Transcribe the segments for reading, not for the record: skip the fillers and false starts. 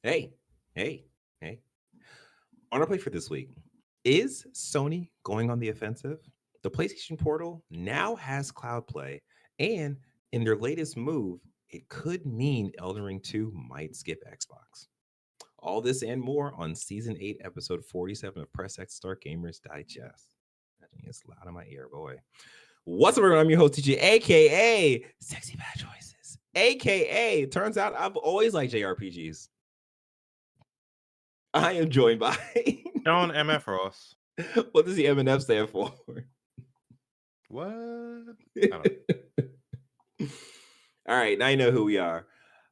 Hey, hey, hey. On our play for this week, is Sony going on the offensive? The PlayStation Portal now has Cloud Play, and in their latest move, it could mean Elden Ring 2 might skip Xbox. All this and more on Season 8, Episode 47 of Press X Start Gamers Digest. That thing is loud in my ear, boy. What's up, everyone? I'm your host, TJ, aka Sexy Bad Choices, aka turns out I've always liked JRPGs. I am joined by John MF Ross. what does the MNF stand for? What? I don't know. All right, now you know who we are.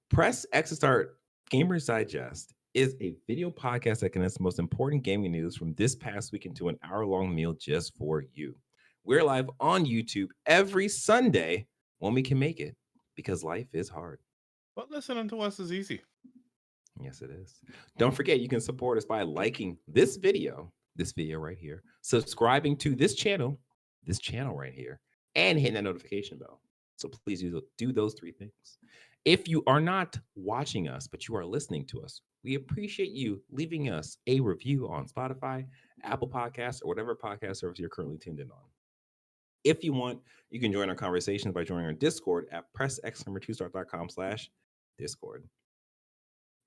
Press X to Start Gamers Digest is a video podcast that connects the most important gaming news from this past week into an hour-long meal just for you. We're live on YouTube every Sunday when we can make it because life is hard. But listening to us is easy. Yes, it is. Don't forget, you can support us by liking this video right here, subscribing to this channel right here, and hitting that notification bell. So please do those three things. If you are not watching us, but you are listening to us, we appreciate you leaving us a review on Spotify, Apple Podcasts, or whatever podcast service you're currently tuned in on. If you want, you can join our conversations by joining our Discord at pressx2start.com/Discord.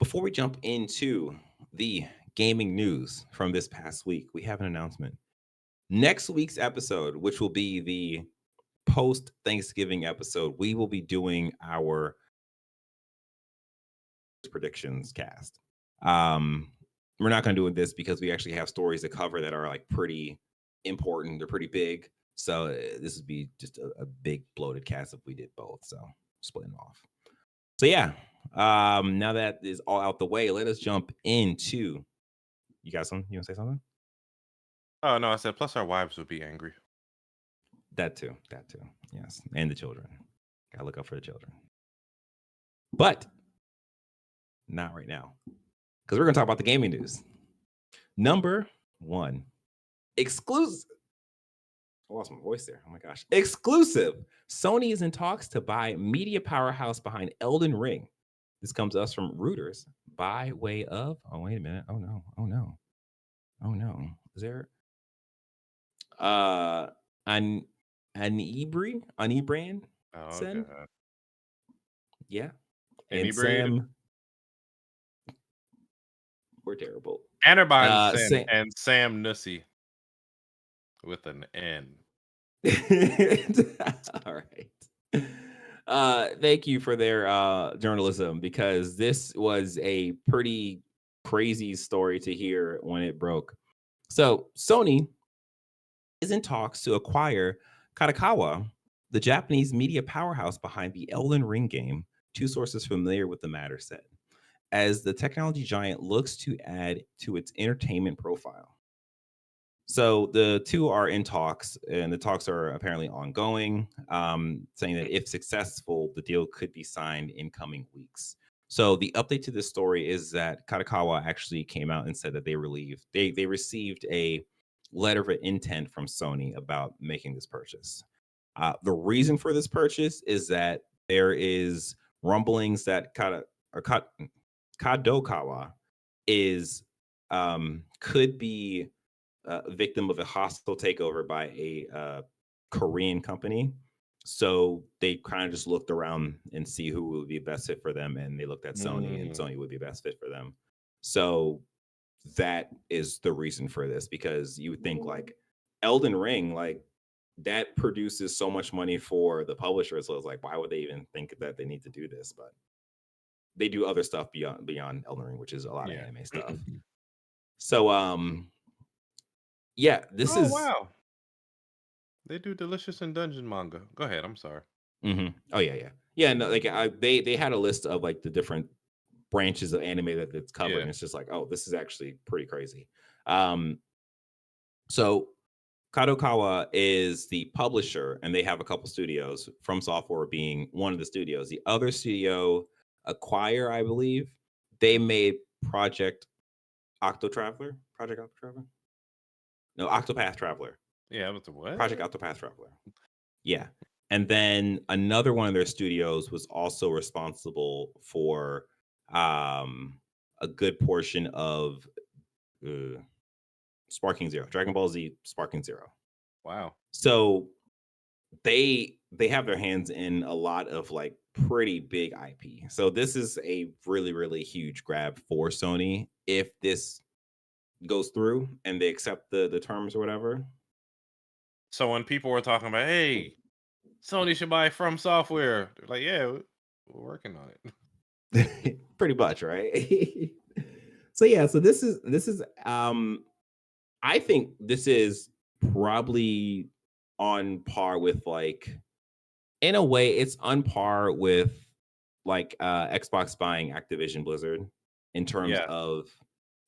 Before we jump into the gaming news from this past week, we have an announcement. Next week's episode, which will be the post-Thanksgiving episode, we will be doing our predictions cast. We're not going to do this because we actually have stories to cover that are like pretty important. They're pretty big. So this would be just a big bloated cast if we did both. So splitting them off. So yeah, now that is all out the way, let us jump into. You got something? You want to say something? Oh no, I said plus our wives would be angry. That too. Yes, and the children. Gotta look out for the children. But not right now, because we're gonna talk about the gaming news. Number one, exclusive. I lost my voice there. Oh my gosh. Exclusive. Sony is in talks to buy media powerhouse behind Elden Ring. This comes to us from Reuters by way of. Oh, wait a minute. Oh no. Is there an Anibran? Oh Sen? god. Yeah. And Inebriated? Sam. We're terrible. Anderbon and Sam Nussy with an N. All right. Thank you for their journalism, because this was a pretty crazy story to hear when it broke. So Sony is in talks to acquire Kadokawa, the Japanese media powerhouse behind the Elden Ring game, two sources familiar with the matter said, as the technology giant looks to add to its entertainment profile. So the two are in talks, and the talks are apparently ongoing, saying that if successful, the deal could be signed in coming weeks. So the update to this story is that Kadokawa actually came out and said that they received a letter of intent from Sony about making this purchase. The reason for this purchase is that there is rumblings that Kadokawa is could be a victim of a hostile takeover by a Korean company. So they kind of just looked around and see who would be best fit for them, and they looked at Sony, and Sony would be best fit for them. So that is the reason for this, because you would think like Elden Ring, like that produces so much money for the publisher. So it's like, why would they even think that they need to do this? But they do other stuff beyond Elden Ring, which is a lot of anime stuff. So yeah, this is. Wow. They do Delicious and Dungeon manga. Go ahead. I'm sorry. Mm-hmm. Oh yeah. No, like they had a list of like the different branches of anime that's covered, and it's just like, oh, this is actually pretty crazy. So Kadokawa is the publisher, and they have a couple studios, From Software being one of the studios. The other studio, Acquire, I believe, they made Project Octopath Traveler. No, Octopath Traveler. Yeah, but the what? Project Octopath Traveler. Yeah. And then another one of their studios was also responsible for a good portion of Sparking Zero, Dragon Ball Z Sparking Zero. Wow. So they have their hands in a lot of like pretty big IP. So this is a really really huge grab for Sony if this goes through and they accept the terms or whatever. So when people were talking about, hey, Sony should buy From Software, they're like, yeah, we're working on it. Pretty much, right? So yeah, so this is I think this is probably on par with like in a way it's on par with like Xbox buying Activision Blizzard in terms Yeah. of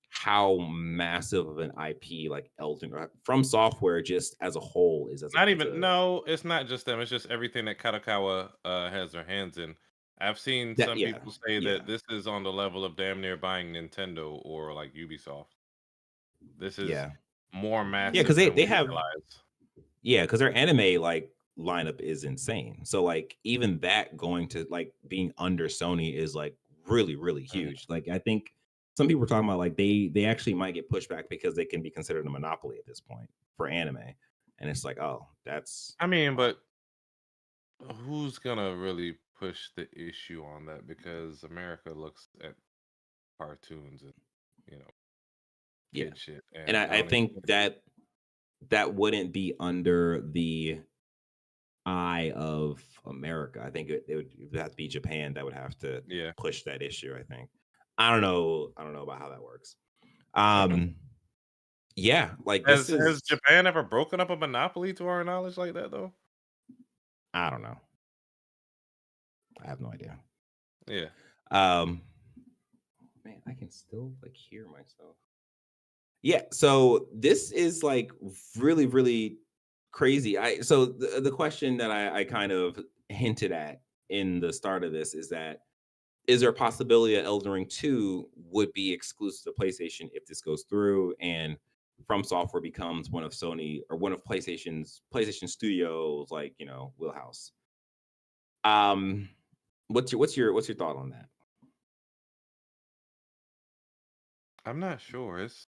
how massive of an IP like Elden from software just as a whole is Not as even a no, it's not just them. It's just everything that Kadokawa has their hands in. I've seen that some yeah people say yeah that this is on the level of damn near buying Nintendo or like Ubisoft. This is yeah more yeah because massive they than they we have realize. yeah because their anime like lineup is insane. So like even that going to like being under Sony is like really really Mhm. huge. Like I think some people were talking about like they actually might get pushback because they can be considered a monopoly at this point for anime, and it's like oh that's I mean, wow but who's gonna really push the issue on that? Because America looks at cartoons and you know yeah. kid shit, And and I I don't even think that that wouldn't be under the eye of America. I think it would have to be Japan that would have to yeah. push that issue. I think. I don't know. I don't know about how that works. I don't know. Um, yeah, like this Has is. Japan ever broken up a monopoly to our knowledge like that though? I don't know. I have no idea. Yeah. Um, man, I can still like hear myself. Yeah, so this is like really, really crazy. So the question that I kind of hinted at in the start of this is that is there a possibility that Elden Ring 2 would be exclusive to PlayStation if this goes through and From Software becomes one of Sony or one of PlayStation Studios like, wheelhouse. Um what's your thought on that? I'm not sure. It's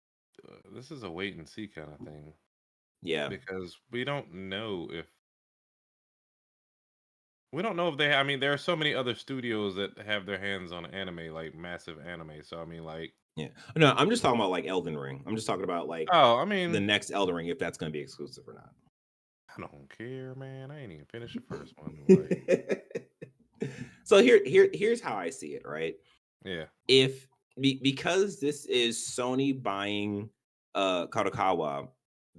this is a wait and see kind of thing Yeah. because we don't know if they. I mean, there are so many other studios that have their hands on anime, like massive anime. So I mean, like, Yeah. No, I'm just talking about like Elden Ring. I'm just talking about like oh, I the mean, next Elden Ring if that's going to be exclusive or not. I don't care, man. I ain't even finished the first one. Like, So here's how I see it, right? yeah, If because this is Sony buying Kadokawa,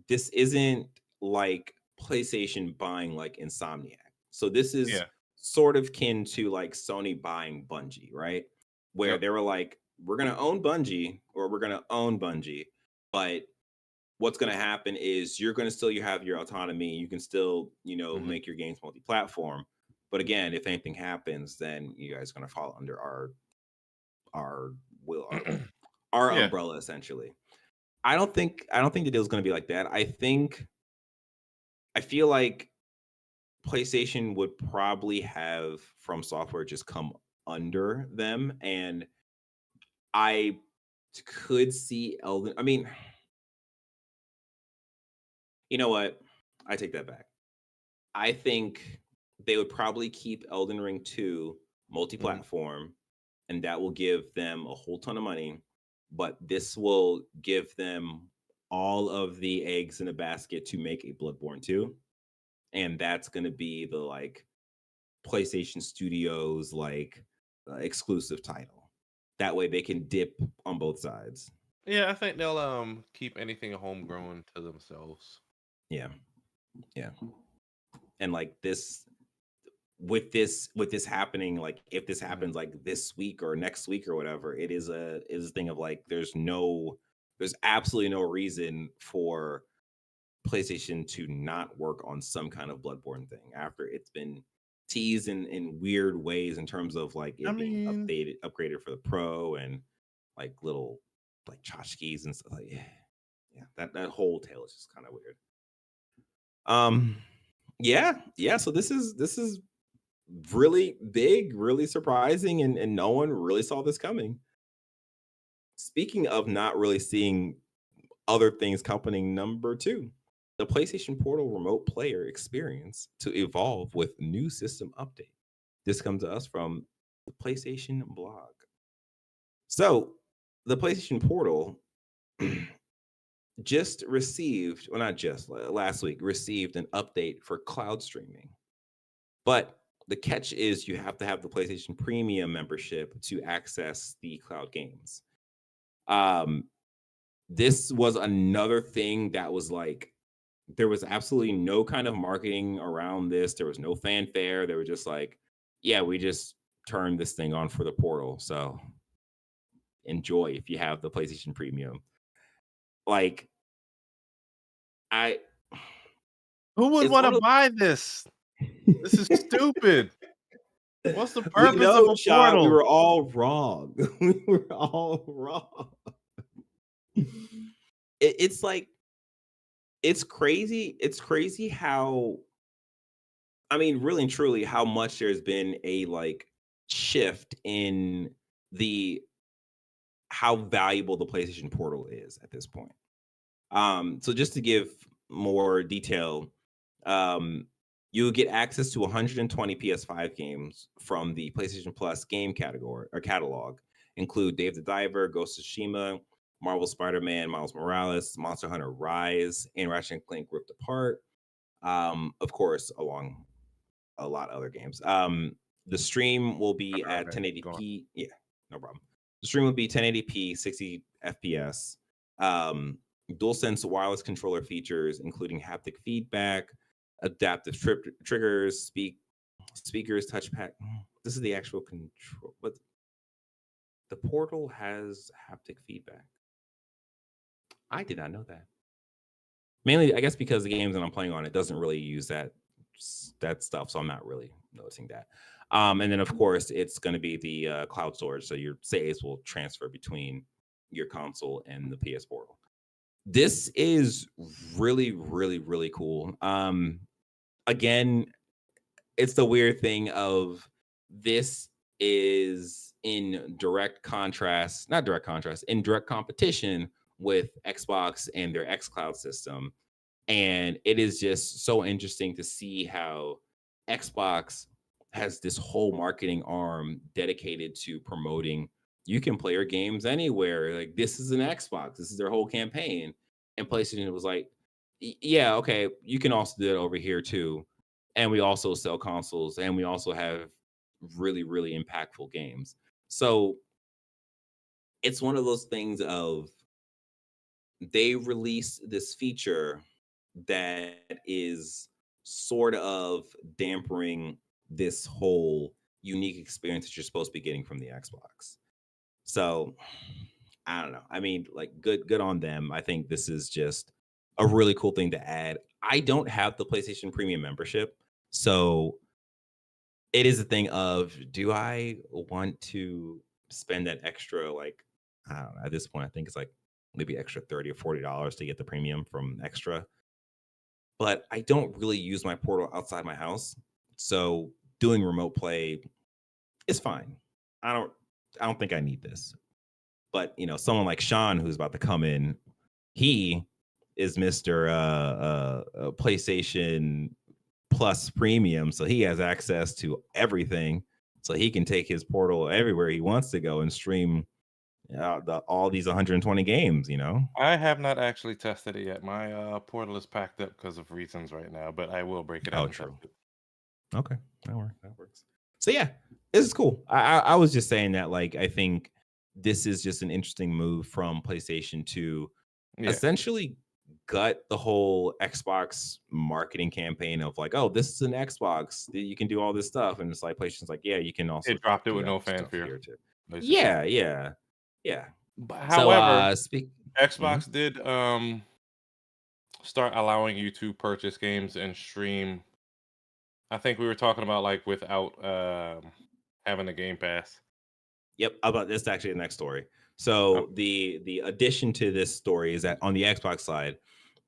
this isn't like PlayStation buying like Insomniac. So this is yeah, sort of kin to like Sony buying Bungie, right? Where yep, they were like, we're gonna own Bungie or we're gonna own Bungie, but what's going to happen is you're going to still you have your autonomy. You can still hmm make your games multi-platform. But again, if anything happens, then you guys are going to fall under our will our yeah. umbrella essentially. I don't think the deal's going to be like that. I feel like PlayStation would probably have From Software just come under them, and I could see Elden. I mean, you know what? I take that back. I think they would probably keep Elden Ring 2 hmm multi-platform, and that will give them a whole ton of money. But this will give them all of the eggs in a basket to make a Bloodborne 2. And that's going to be the like PlayStation Studios like exclusive title. That way they can dip on both sides. Yeah, I think they'll keep anything homegrown to themselves. Yeah. Yeah. And like this happening, like if this hmm happens like this week or next week or whatever, it is a thing of like there's absolutely no reason for PlayStation to not work on some kind of Bloodborne thing after it's been teased in weird ways in terms of like I it being mean, upgraded for the pro and like little like tchotchkes and stuff like yeah, that whole tale is just kind of weird. um yeah, so this is really big, really surprising, and no one really saw this coming. speaking of not really seeing other things happening, number two, the PlayStation Portal remote player experience to evolve with new system update. This comes to us from the PlayStation blog. So, the PlayStation Portal just received, well, not just last week, received an update for cloud streaming. But the catch is you have to have the PlayStation Premium membership to access the cloud games. This was another thing that was like, there was absolutely no kind of marketing around this. There was no fanfare. They were just like, yeah, we just turned this thing on for the portal. So enjoy if you have the PlayStation Premium. Like, I, Who would it's want one to of buy this? This is stupid. What's the we purpose of know, a Sean, we portal? were all wrong. We were all wrong. It's like, it's crazy. It's crazy how, I mean, really and truly, how much there's been a like shift in the how valuable the PlayStation Portal is at this point. So just to give more detail, you'll get access to 120 PS5 games from the PlayStation Plus game category or catalog, include Dave the Diver, Ghost of Tsushima, Marvel Spider-Man, Miles Morales, Monster Hunter Rise, and Ratchet and Clank Ripped Apart. Of course, along a lot of other games. The stream will be at Okay, go on. 1080p. Yeah, no problem. The stream will be 1080p, 60 FPS. DualSense wireless controller features, including haptic feedback, adaptive triggers, speakers, touchpad. This is the actual control, but the Portal has haptic feedback. I did not know that. Mainly, I guess because the games that I'm playing on it doesn't really use that stuff, so I'm not really noticing that. And then of course it's going to be the cloud storage, so your saves will transfer between your console and the PS Portal. This is really, really, really cool. Again, it's the weird thing of this is in direct contrast, not direct contrast, in direct competition with Xbox and their xCloud system. And it is just so interesting to see how Xbox has this whole marketing arm dedicated to promoting you can play your games anywhere. Like, this is an Xbox. This is their whole campaign. And PlayStation was like, yeah, okay, you can also do it over here too. And we also sell consoles and we also have really, really impactful games. So it's one of those things of they released this feature that is sort of dampering this whole unique experience that you're supposed to be getting from the Xbox. So I don't know. I mean, like, good on them. I think this is just a really cool thing to add. I don't have the PlayStation Premium membership, so it is a thing of, do I want to spend that extra, like, I don't know, at this point I think it's like maybe extra 30 or $40 to get the premium from extra. But I don't really use my portal outside my house. So doing remote play is fine. I don't I don't think I need this. But someone like Sean who's about to come in, he is Mr. PlayStation Plus Premium, so he has access to everything. So he can take his portal everywhere he wants to go and stream all these 120 games. I have not actually tested it yet. My portal is packed up because of reasons right now, but I will break it out Oh, and test true. it. Okay, that works. That works. So yeah, this is cool. I was just saying that, like, I think this is just an interesting move from PlayStation to Yeah, essentially gut the whole Xbox marketing campaign of like, oh, this is an Xbox, you can do all this stuff, and it's like PlayStation's like, yeah, you can also it dropped it do with that no stuff fanfare, here too. basically. Yeah, yeah, yeah. But So however, speak. Mhm. Xbox did start allowing you to purchase games and stream. I think we were talking about like without having a Game Pass. Yep, about this is actually the next story. Oh, So the addition to this story is that on the Xbox side,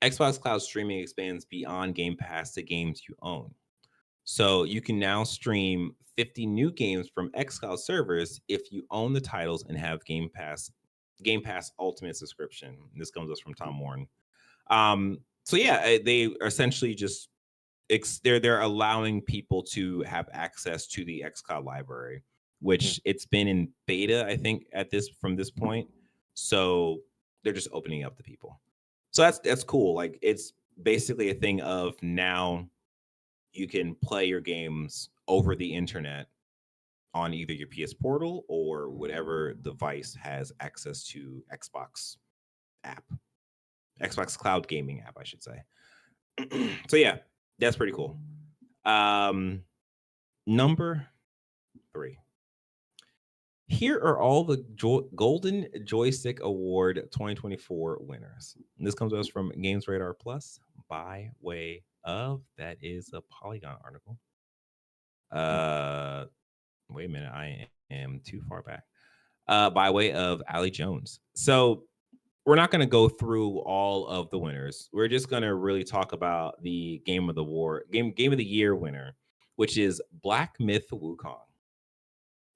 Xbox Cloud streaming expands beyond Game Pass to games you own. So you can now stream 50 new games from xCloud servers if you own the titles and have Game Pass Game Pass Ultimate subscription. This comes us from Tom Warren. So yeah, they are essentially just they're allowing people to have access to the xCloud library, which it's been in beta, I think, from this point. So they're just opening up to people. So that's cool. Like, it's basically a thing of now you can play your games over the internet on either your PS Portal or whatever device has access to Xbox app, Xbox Cloud Gaming app, I should say. So yeah, that's pretty cool. Number 3. Here are all the Golden Joystick Award 2024 winners. And this comes to us from GamesRadar Plus by way of, that is a Polygon article. Wait a minute, I am too far back. By way of Ali Jones. So we're not going to go through all of the winners. We're just going to really talk about the game of the year winner, which is Black Myth Wukong.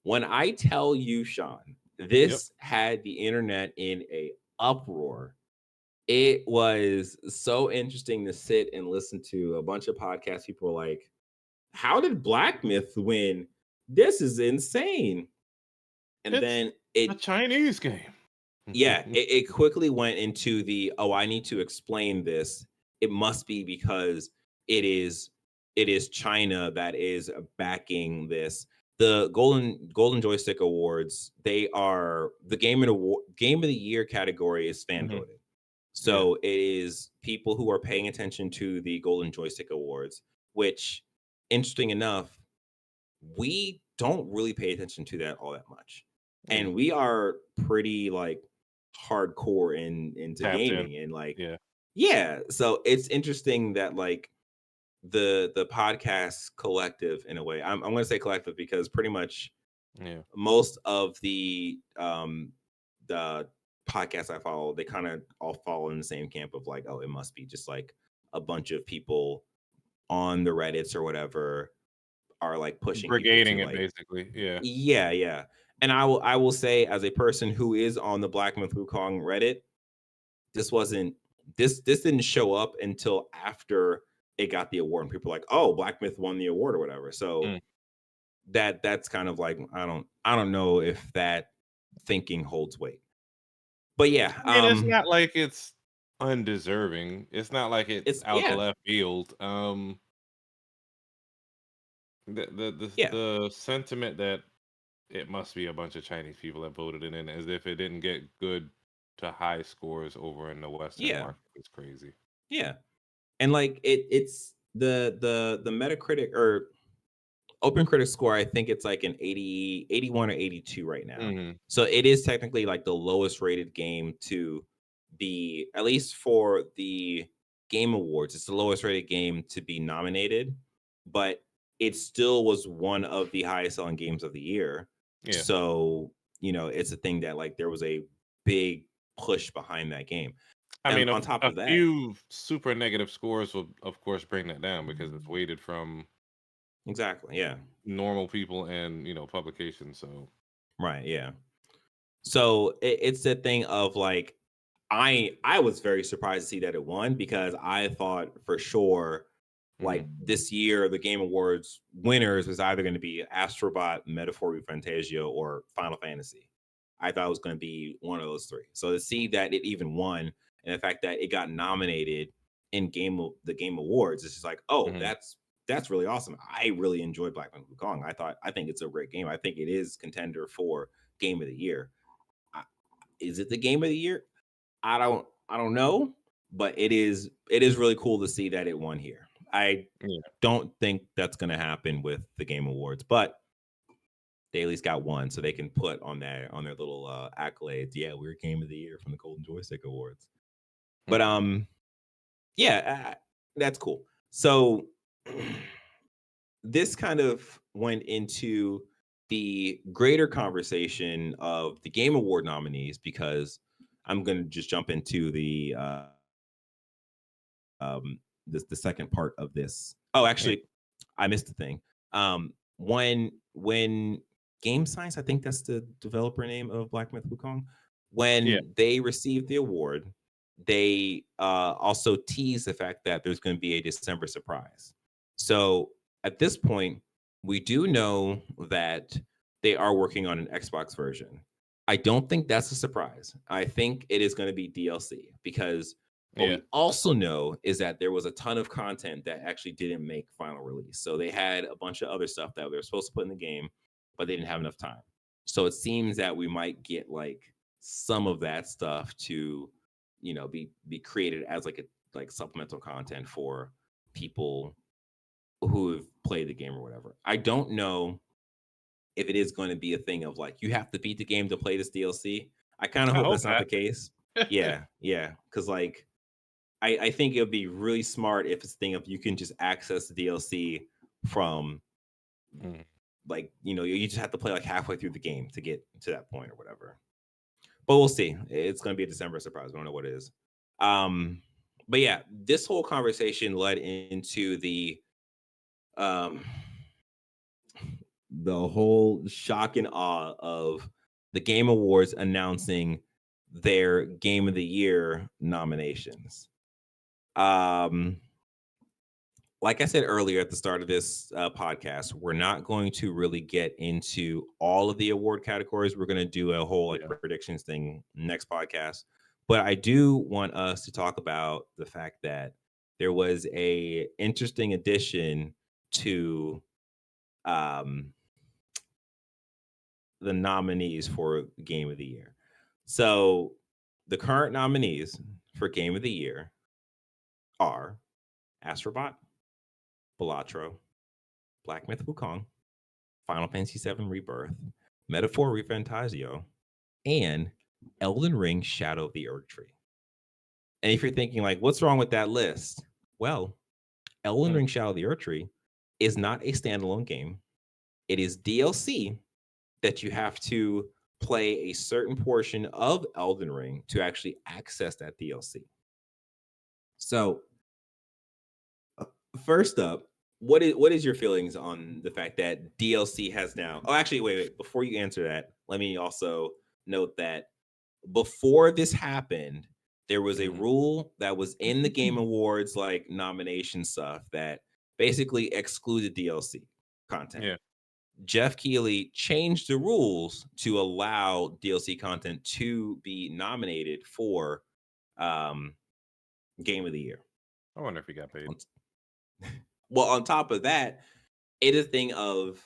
When I tell you, Sean, this had the internet in a uproar. It was so interesting to sit and listen to a bunch of podcasts. People were like, how did Black Myth win? This is insane. And It's then a Chinese game. it quickly went into I need to explain this. It must be because it is China that is backing this. The Golden Joystick Awards, they are the game of the year category is fan voted. So it is people who are paying attention to the Golden Joystick Awards, which, interesting enough, we don't really pay attention to that all that much. And we are pretty like hardcore into Tapped gaming in. and like yeah. So it's interesting that like the podcast collective, in a way, I'm going to say collective because pretty much most of the podcasts I follow, they kind of all fall in the same camp of like, oh, it must be just like a bunch of people on the Reddits or whatever are like pushing brigading people to, it, like, basically. yeah. And I will say, as a person who is on the Black Myth Wukong Reddit, this didn't show up until after it got the award, and people are like, oh, Black Myth won the award or whatever. So that's kind of like, I don't know if that thinking holds weight. But yeah, I mean, it's not like it's undeserving. It's not like it's out the left field. The sentiment that it must be a bunch of Chinese people that voted it in, as if it didn't get good to high scores over in the Western market, is crazy. Yeah, and like it's the Metacritic or OpenCritic score, I think it's like an 80, 81 or 82 right now. So it is technically like the lowest rated game to be, at least for the Game Awards, it's the lowest rated game to be nominated, but it still was one of the highest selling games of the year. So, it's a thing that like there was a big push behind that game. I mean, on top of that, few super negative scores will, of course, bring that down because it's weighted from exactly, normal people and publications. So right, so it's the thing of like, I was very surprised to see that it won, because I thought for sure like this year the Game Awards winners was either going to be Astrobot, Metaphor Fantasia, or Final Fantasy. I thought it was going to be one of those three. So to see that it even won, and the fact that it got nominated in the Game Awards, it's just like, oh, that's really awesome. I really enjoyed Black Myth Wukong. I think it's a great game. I think it is contender for Game of the Year. Is it the Game of the Year? I don't know, but it is really cool to see that it won here. I don't think that's going to happen with the Game Awards, but they at least got one, so they can put on their little accolades. Yeah, we're Game of the Year from the Golden Joystick Awards. But that's cool. So this kind of went into the greater conversation of the Game Award nominees, because I'm going to just jump into the second part of this. Oh, actually, I missed the thing. When Game Science, I think that's the developer name of Black Myth Wukong, Yeah. When they received the award, they also teased the fact that there's going to be a December surprise. So at this point, we do know that they are working on an Xbox version. I don't think that's a surprise. I think it is going to be DLC because what Yeah. we also know is that there was a ton of content that actually didn't make final release. So they had a bunch of other stuff that they were supposed to put in the game, but they didn't have enough time. So it seems that we might get like some of that stuff to, be created as like supplemental content for people who have played the game or whatever. I don't know if it is going to be a thing of like you have to beat the game to play this DLC. I kind of I hope hope that's not the not. case. Yeah, yeah, because like I think it would be really smart if it's a thing of you can just access the DLC from Mm. like you just have to play like halfway through the game to get to that point or whatever. But we'll see. It's going to be a December surprise. We don't know what it is. Um, but yeah, this whole conversation led into um the whole shock and awe of the Game Awards announcing their Game of the Year nominations. Um, like I said earlier at the start of this podcast, we're not going to really get into all of the award categories. We're going to do a whole like Yeah. predictions thing next podcast. But I do want us to talk about the fact that there was a interesting addition to um, the nominees for Game of the Year. So the current nominees for Game of the Year are Astrobot, Balatro, Black Myth Wukong, Final Fantasy VII Rebirth, Metaphor Refantasio, and Elden Ring Shadow of the Erd Tree. And if you're thinking, like, what's wrong with that list? Well, Elden Mm. Ring Shadow of the Erd Tree is not a standalone game. It is DLC that you have to play a certain portion of Elden Ring to actually access that DLC. So, first up, what is your feelings on the fact that DLC has now? Oh, actually, wait. Before you answer that, let me also note that before this happened, there was a Mhm. rule that was in the Game Awards like nomination stuff that basically excluded DLC content. Yeah. Jeff Keighley changed the rules to allow DLC content to be nominated for um, Game of the Year. I wonder if he got paid. Well, on top of that, it is a thing of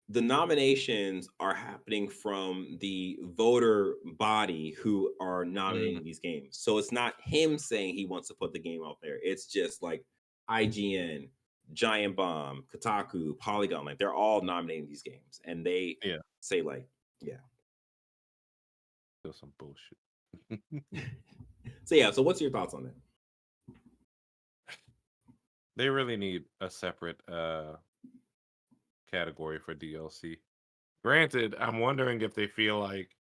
the nominations are happening from the voter body who are Mm. nominating these games. So it's not him saying he wants to put the game out there. It's just like IGN, Giant Bomb, Kotaku, Polygon, like they're all nominating these games and they Yeah. say like, yeah. Still some bullshit. So yeah, so what's your thoughts on that? They really need a separate category for DLC. Granted, I'm wondering if they feel like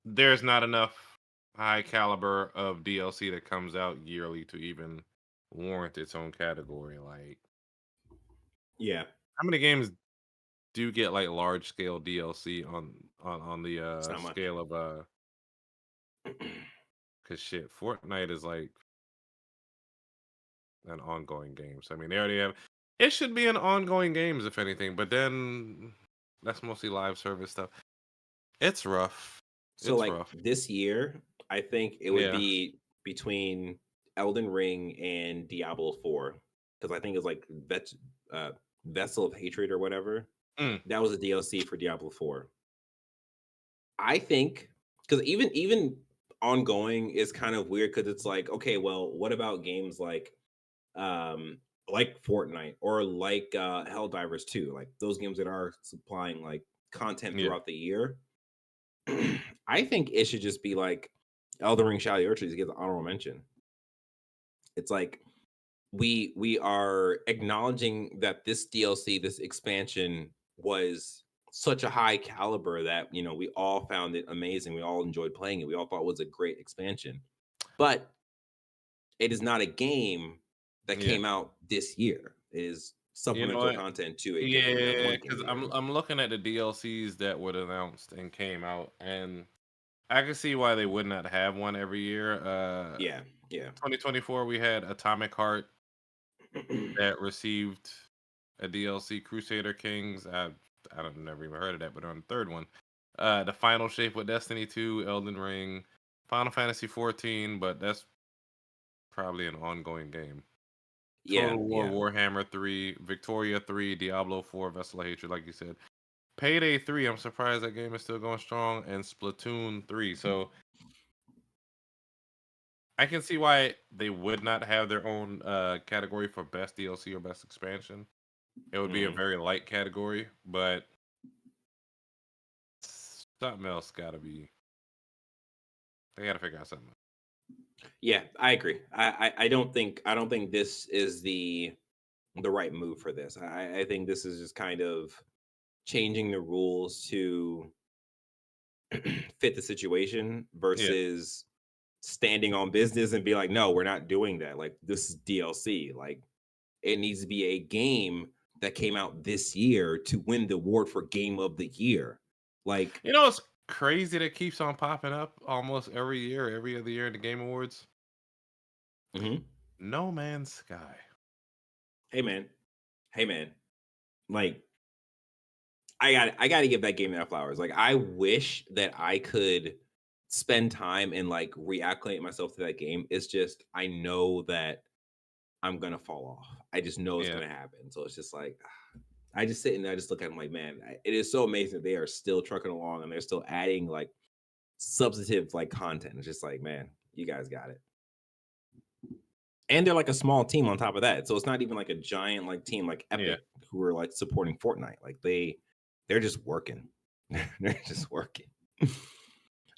there's not enough high caliber of DLC that comes out yearly to even warrant its own category. Like, Yeah. how many games do get like large scale DLC on the It's not much. scale of cause shit, Fortnite is like an ongoing game. So I mean they already have it should be an ongoing games if anything, but then that's mostly live service stuff. It's rough. So It's like rough. this year, I think it would Yeah. be between Elden Ring and Diablo 4 because I think it's like Vessel of Hatred or whatever. Mm, That was a DLC for Diablo 4. I think because even ongoing is kind of weird because it's like, okay, well, what about games like Fortnite or like Helldivers 2, like those games that are supplying like content yeah. throughout the year. I think it should just be like Elden Ring Shadow of the Erd gets an honorable mention. It's like we are acknowledging that this DLC, this expansion was such a high caliber that we all found it amazing. We all enjoyed playing it. We all thought it was a great expansion. But it is not a game that Yeah. came out this year. It is You know supplemental what? content to a game, a Yeah, point game because game. I'm looking at the DLCs that were announced and came out, and I can see why they would not have one every year. Yeah, yeah. 2024 we had Atomic Heart that received a DLC, Crusader Kings. I don't never even heard of that, but on the third one, the Final Shape with Destiny 2, Elden Ring, Final Fantasy 14, but that's probably an ongoing game. Yeah, Total War, yeah. Warhammer 3, Victoria 3, Diablo 4, Vessel of Hatred, like you said. Payday 3, I'm surprised that game is still going strong, and Splatoon 3. So I can see why they would not have their own category for best DLC or best expansion. It would be a Mhm. very light category, but something else gotta be. They gotta figure out something. Yeah, I agree. I don't think this is the right move for this. I think this is just kind of changing the rules to fit the situation Yeah. versus standing on business and be like, no, we're not doing that. Like this is DLC. Like it needs to be a game that came out this year to win the award for game of the year. Like, You know, it's crazy that keeps on popping up almost every year, every other year in the Game Awards. mhm. No Man's Sky. Hey man, hey man, like I got to give that game that flowers. Like I wish that I could spend time and like reacclimate myself to that game. It's just I know that I'm gonna fall off. I just know it's Yeah. gonna happen. So it's just like I just sit and I just look at them like, man, it is so amazing that they are still trucking along and they're still adding like substantive like content. It's just like, man, you guys got it. And they're like a small team on top of that. So it's not even like a giant like team like Yeah. Epic who are like supporting Fortnite. Like they're just working. They're just working.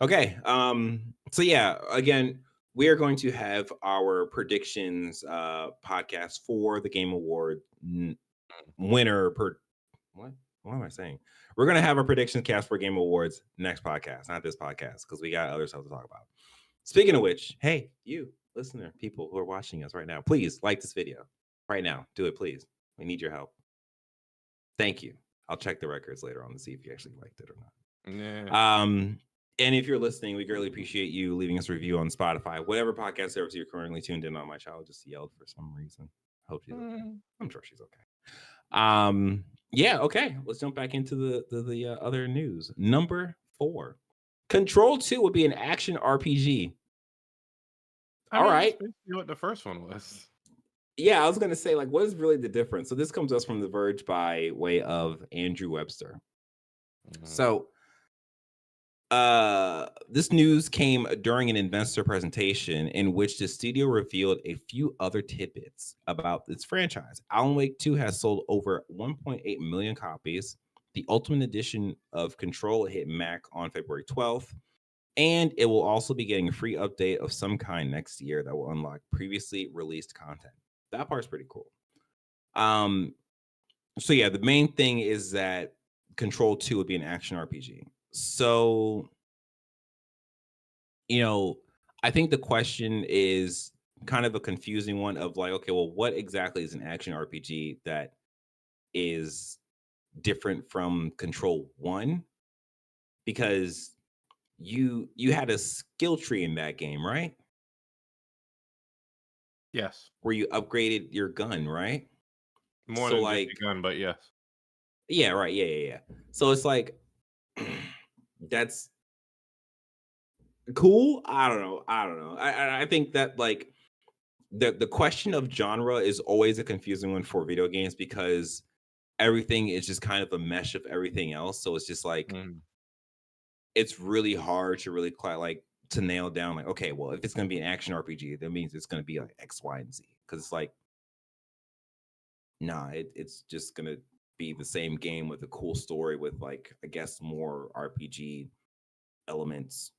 Okay. So yeah, again, we are going to have our predictions podcast for the Game Award winner per what am I saying? We're gonna have a predictions cast for Game Awards next podcast, not this podcast, because we got other stuff to talk about. Speaking of which, hey, you listener, people who are watching us right now, please like this video right now. Do it, please. We need your help. Thank you. I'll check the records later on to see if you actually liked it or Yeah. not. And if you're listening, we greatly appreciate you leaving us a review on Spotify, whatever podcast service you're currently tuned in on. My child just yelled for some reason. Hope she's okay. I'm sure she's okay. Yeah, okay. Let's jump back into the other news. Number 4. Control 2 would be an action RPG. I All mean, that's right. basically what the first one was. Yeah, I was gonna say, like, what is really the difference? So this comes to us from The Verge by way of Andrew Webster. Mhm. So this news came during an investor presentation in which the studio revealed a few other tidbits about its franchise. Alan Wake 2 has sold over 1.8 million copies. The Ultimate Edition of Control hit Mac on February 12th, and it will also be getting a free update of some kind next year that will unlock previously released content. That part's pretty cool. Um, so yeah, the main thing is that Control 2 would be an action RPG. So I think the question is kind of a confusing one of like, okay, well, what exactly is an action RPG that is different from Control 1? Because you had a skill tree in that game, right? Yes. Where you upgraded your gun, right? More So than just like, a gun, but yes. yeah, right, yeah. So it's like that's cool. I don't know. I think that like the question of genre is always a confusing one for video games because everything is just kind of a mesh of everything else. So it's just like Mhm. it's really hard to really quite like to nail down like, okay, well, if it's gonna be an action RPG, that means it's gonna be like X, Y, and Z. Because it's like, nah, it's just gonna be the same game with a cool story with like, I guess more RPG elements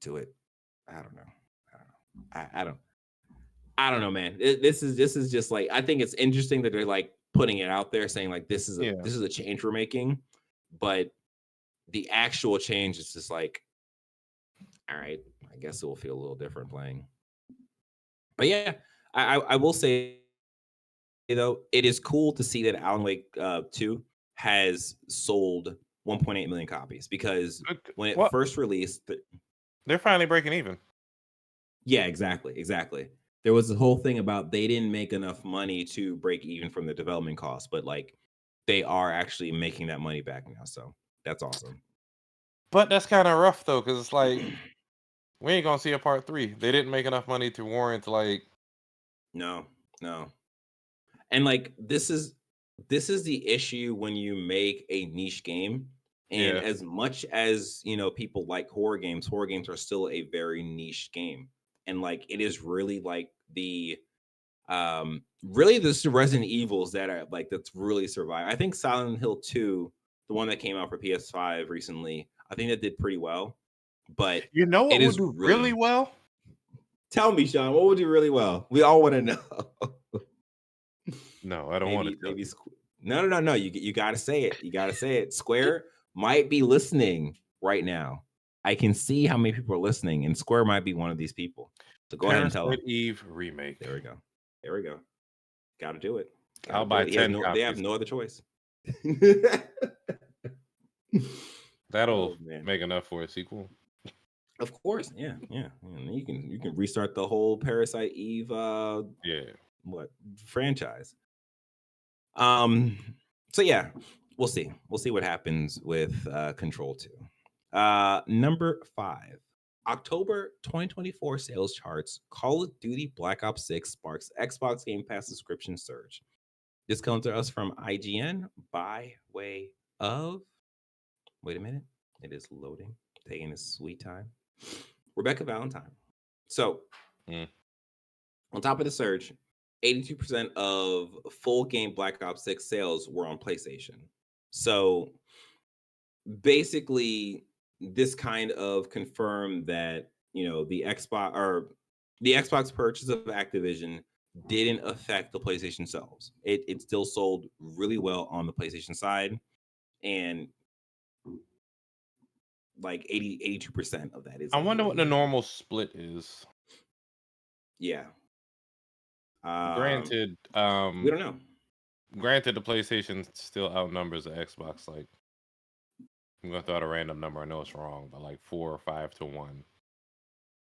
to it. I don't know. I don't know. I don't know, man. This is just like I think it's interesting that they're like putting it out there, saying like this is a Yeah. this is a change we're making, but the actual change is just like, all right, I guess it will feel a little different playing. But yeah, I will say though, it is cool to see that Alan Wake 2 has sold 1.8 million copies, because when it Well, first released, they're finally breaking even. yeah, exactly. There was a whole thing about they didn't make enough money to break even from the development costs, but like they are actually making that money back now. So that's awesome. But that's kind of rough though, because it's like we ain't gonna see a part 3. They didn't make enough money to warrant like. No. And like this is the issue when you make a niche game. And Yeah. as much as, people like horror games are still a very niche game. And like it is really like the really this Resident Evils that are like that's really survived. I think Silent Hill 2, the one that came out for PS5 recently, I think that did pretty well. But You know what it would is do really well? Tell me, Sean, what would do really well? We all want to know. No, I don't want to. Maybe no. You got to say it. You got to say it. Square might be listening right now. I can see how many people are listening, and Square might be one of these people. So go ahead and tell them. Eve remake. There we go. Got to do it. I'll buy 10 copies. They have no other choice. That'll make enough for a sequel. Of course, yeah. And you can restart the whole Parasite Eve franchise. So yeah, we'll see what happens with Control 2. Number 5, October 2024 sales charts. Call of Duty Black Ops 6 sparks Xbox Game Pass subscription surge. This comes to us from IGN by way of, wait a minute, it is loading, taking its sweet time, Rebecca Valentine. So on top of the surge, 82% of full game Black Ops 6 sales were on PlayStation. So basically, this kind of confirmed that the Xbox purchase of Activision didn't affect the PlayStation sales. It still sold really well on the PlayStation side, and like 82% of that is. I wonder what the normal split is. Yeah. Granted, we don't know. Granted, the PlayStation still outnumbers the Xbox. Like, I'm gonna throw out a random number. I know it's wrong, but like 4 or 5 to 1.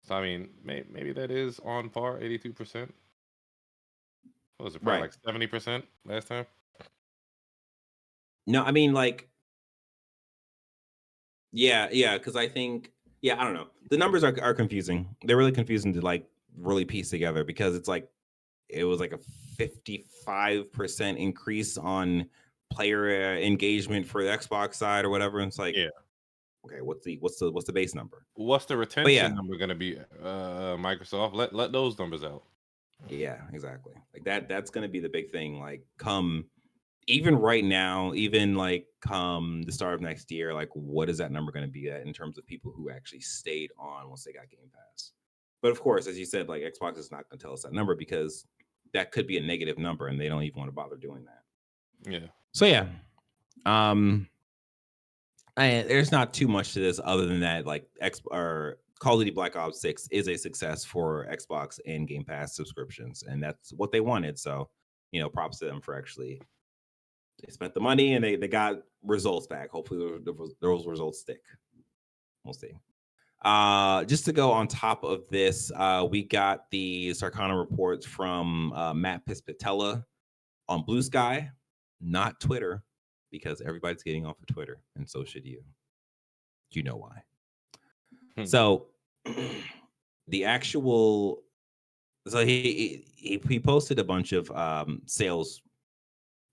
So I mean, maybe that is on par. 82%. What was it? Probably like 70% last time. No, I mean like, yeah, because I think, I don't know. The numbers are confusing. They're really confusing to like really piece together, because it's like it was like a 55% increase on player engagement for the Xbox side or whatever. And it's like, okay, what's the base number? What's the retention number going to be? Microsoft, let those numbers out. Yeah, exactly. Like that's going to be the big thing. Like even right now, even like come the start of next year, like what is that number going to be at in terms of people who actually stayed on once they got Game Pass? But of course, as you said, like Xbox is not going to tell us that number, because that could be a negative number and they don't even want to bother doing that. Yeah. So yeah. There's not too much to this other than that, like Call of Duty Black Ops 6 is a success for Xbox and Game Pass subscriptions, and that's what they wanted. So, props to them for actually, they spent the money and they got results back. Hopefully those results stick. We'll see. Just to go on top of this, we got the Sarcana reports from Matt Pispatella on Blue Sky, not Twitter, because everybody's getting off of Twitter, and so should you. You know why. So the actual, so he posted a bunch of sales,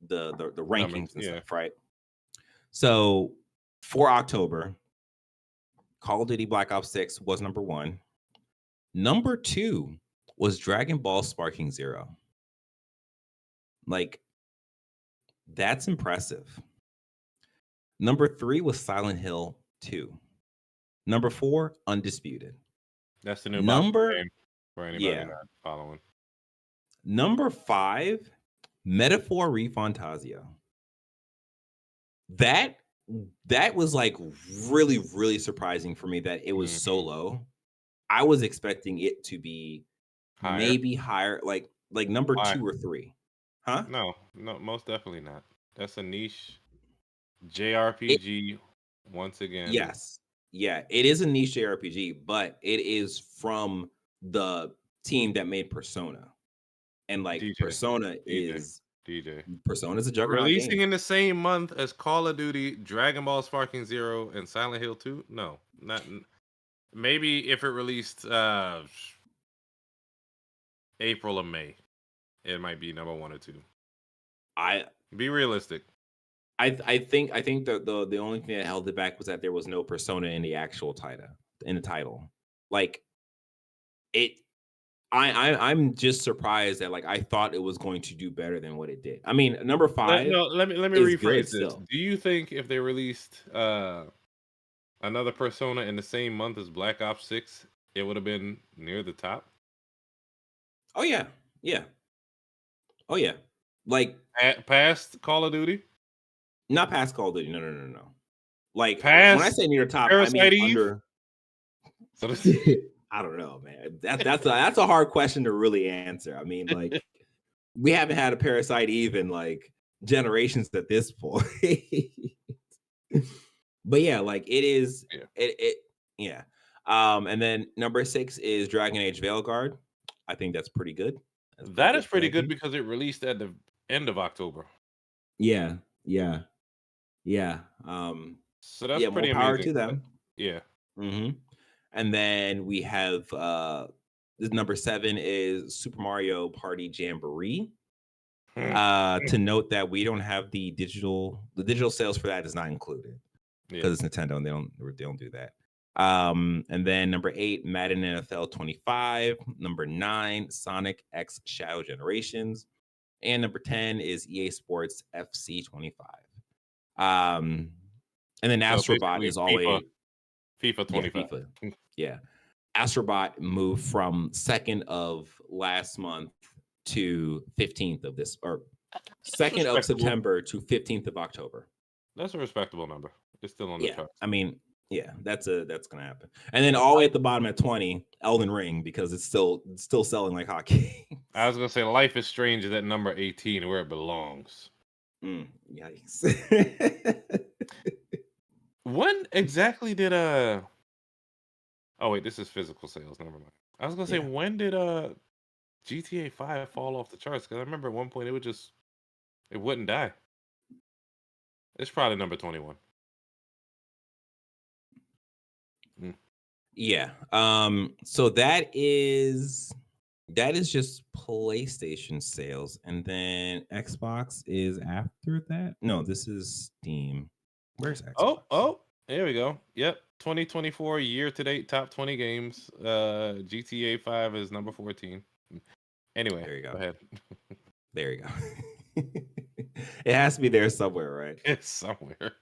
the rankings and stuff, right? So for October, Call of Duty Black Ops 6 was number 1. Number 2 was Dragon Ball Sparking Zero. Like, that's impressive. Number 3 was Silent Hill 2. Number 4, Undisputed. That's the new number game for anybody not following. Number 5, Metaphor ReFantazio. That was like really, really surprising for me that it was so low. I was expecting it to be maybe higher, like number 2 or 3. Huh? No, most definitely not. That's a niche It, JRPG once again. yes. Yeah, it is a niche JRPG, but it is from the team that made Persona. And like DJ, DJ, DJ. Persona is a juggernaut Releasing game. in the same month as Call of Duty, Dragon Ball Sparking Zero, and Silent Hill 2? No, not maybe if it released April or May, it might be number 1 or 2. I Be realistic. I think the only thing that held it back was that there was no Persona in the actual title. Like it I'm just surprised that like I thought it was going to do better than what it did. I mean, number 5 Let me is good rephrase this. still. Do you think if they released another Persona in the same month as Black Ops 6, it would have been near the top? Oh yeah. Yeah. Oh yeah. Like Past Call of Duty? not past Call of Duty. No. Like when I Past say near the top, I mean Parasite Eve? under. So this, I don't know, man. That's a hard question to really answer. I mean, like we haven't had a Parasite Eve in like generations at this point. But yeah, like it is yeah. it yeah. And then number 6 is Dragon Age Veilguard. I think that's pretty good. That is for pretty that good game. because it released at the end of October. Yeah. So that's Yeah, more pretty power amazing. to them. Yeah. Hmm. And then we have this number 7 is Super Mario Party Jamboree. To note that we don't have the digital sales for that is not included because it's Nintendo and they don't do that. And then number 8, Madden NFL 25. Number 9, Sonic X Shadow Generations. And number 10 is EA Sports FC 25. And then So Astrobot basically is always FIFA 25. FIFA. Yeah. Astrobot moved from 2nd of last month to 15th of this, or 2nd of September to 15th of October. That's a respectable number. It's still on the chart. I mean, yeah, that's gonna happen. And then all the way at the bottom at 20, Elden Ring, because it's still selling like hotcakes. I was gonna say Life is Strange is at number 18 where it belongs. Yikes. When exactly did oh wait, this is physical sales, never mind. I was gonna say when did GTA 5 fall off the charts? Because I remember at one point it wouldn't die. It's probably number 21. Yeah. So that is just PlayStation sales, and then Xbox is after that. No, this is Steam. Where's Xbox? Oh, there we go. Yep, 2024 year to date top 20 games. GTA 5 is number 14. Anyway, there you go. Go ahead. There you go. It has to be there somewhere, right? It's somewhere.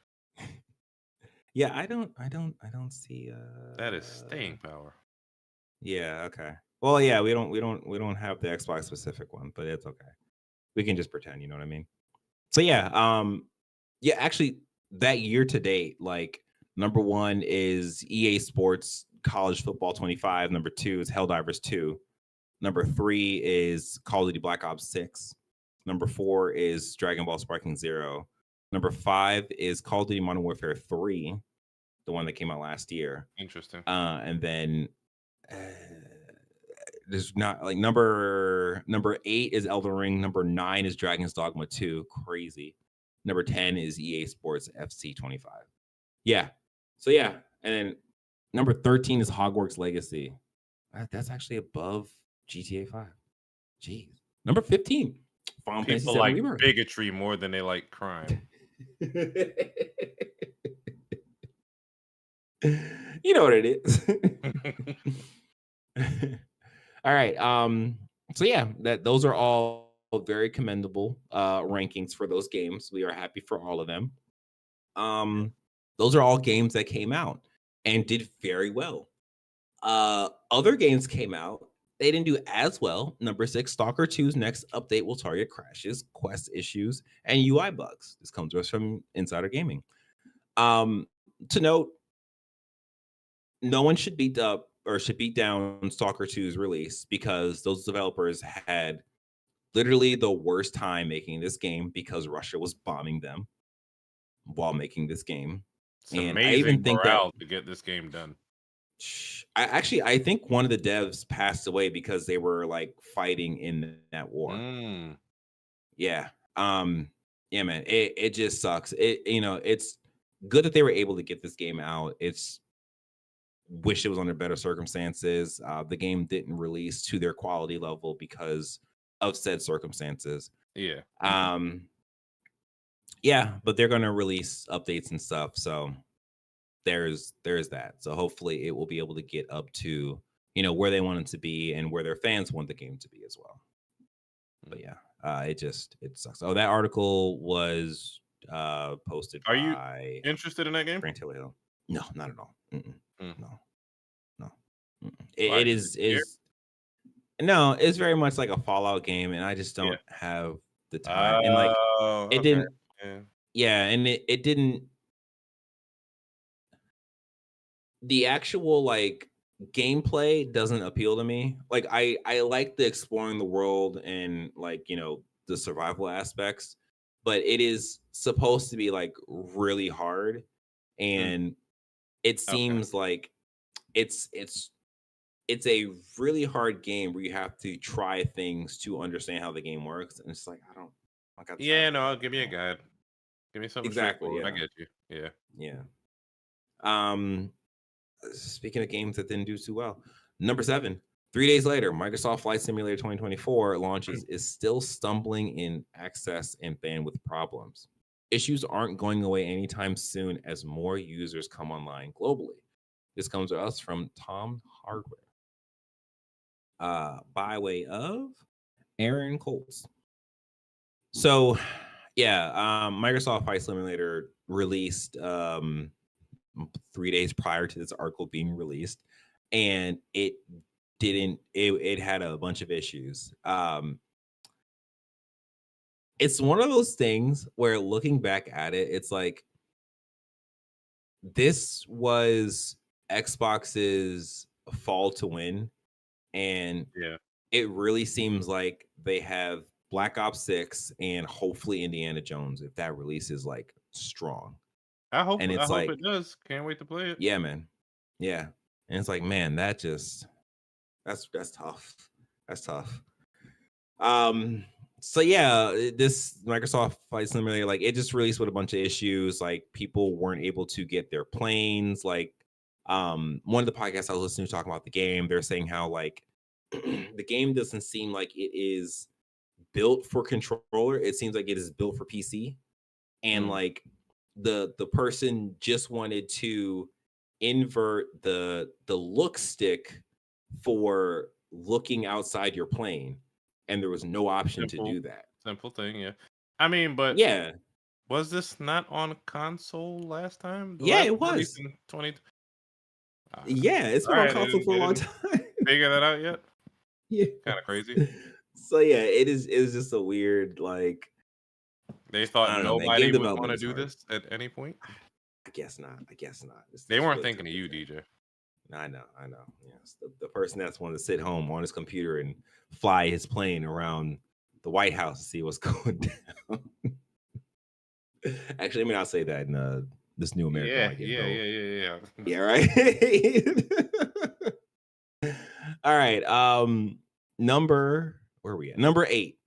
Yeah, I don't see that is staying power. Yeah, okay. Well, yeah, we don't have the Xbox specific one, but it's okay. We can just pretend, you know what I mean? So yeah, yeah, actually that year to date, like number 1 is EA Sports College Football 25, number 2 is Helldivers 2, number 3 is Call of Duty Black Ops 6, number 4 is Dragon Ball Sparking Zero, number 5 is Call of Duty Modern Warfare 3, the one that came out last year. Interesting. And then there's not like number 8 is Elden Ring, number 9 is Dragon's Dogma 2, crazy. Number 10 is EA Sports FC 25. Yeah. So yeah, and then number 13 is Hogwarts Legacy. That's actually above GTA 5. Jeez. Number 15, Final Fantasy People VII like Rebirth. bigotry more than they like crime. You know what it is. All right. So yeah, those are all very commendable rankings for those games. We are happy for all of them. Those are all games that came out and did very well. Other games came out, they didn't do as well. Number 6, Stalker 2's next update will target crashes, quest issues, and UI bugs. This comes to us from Insider Gaming. To note, no one should beat up or should beat down Stalker 2's release because those developers had literally the worst time making this game because Russia was bombing them while making this game. It's And I even amazing think that morale to get this game done. I think one of the devs passed away because they were like fighting in that war. Yeah. Yeah, man. It just sucks. It's good that they were able to get this game out. It's wish it was under better circumstances. The game didn't release to their quality level because of said circumstances. Yeah. Yeah, but they're gonna release updates and stuff. So there's that. So hopefully it will be able to get up to where they want it to be and where their fans want the game to be as well. But yeah, it sucks. Oh, that article was posted Are you by interested in that game? Grant Taylor Hill. No, not at all. No. Why, It you scared? is no, it's very much like a Fallout game, and I just Yeah. don't have the time. And like Oh, it okay. didn't, Yeah. and it didn't. The actual like gameplay doesn't appeal to me. Like I like the exploring the world and like the survival aspects, but it is supposed to be like really hard, and it Okay. seems like it's a really hard game where you have to try things to understand how the game works, and it's like I got time Yeah, for no, that. give me a guide. Give me something Exactly. straightforward. I Yeah. get you. Yeah. Yeah. Speaking of games that didn't do too well, number 7. 3 days later, Microsoft Flight Simulator 2024 launches is still stumbling in access and bandwidth problems. Issues aren't going away anytime soon as more users come online globally. This comes to us from Tom Hardware. By way of Aaron Colts. So, yeah, Microsoft Flight Simulator released 3 days prior to this article being released, and it had a bunch of issues. It's one of those things where looking back at it, it's like this was Xbox's fall to win, and Yeah. it really seems like they have Black Ops 6 and hopefully Indiana Jones if that release is like strong. I hope And it's like, it does. Can't wait to play it. yeah, man. Yeah. And it's like, man, that's tough. That's tough. So yeah, this Microsoft Flight Simulator, like it just released with a bunch of issues. Like people weren't able to get their planes. Like one of the podcasts I was listening to talking about the game, they're saying how like the game doesn't seem like it is built for controller. It seems like it is built for PC. And like the person just wanted to invert the look stick for looking outside your plane, and there was no option to do that. Simple thing, yeah. I mean, but Yeah, was this not on console last time? The yeah, last it release was. in 20. Yeah, it's been on console for a long time. Figure that out yet? Yeah, Kind of crazy. So yeah, it is just a weird like. They I thought don't know, man. nobody Game would want development to is do hard. this at any point. I guess not. They It's weren't really thinking of tough you, to say. DJ. I know. Yes, the person that's wanted to sit home on his computer and fly his plane around the White House to see what's going down. Actually, let me not say that in this new America. Yeah. Yeah, right. All right. Where are we at? Number 8.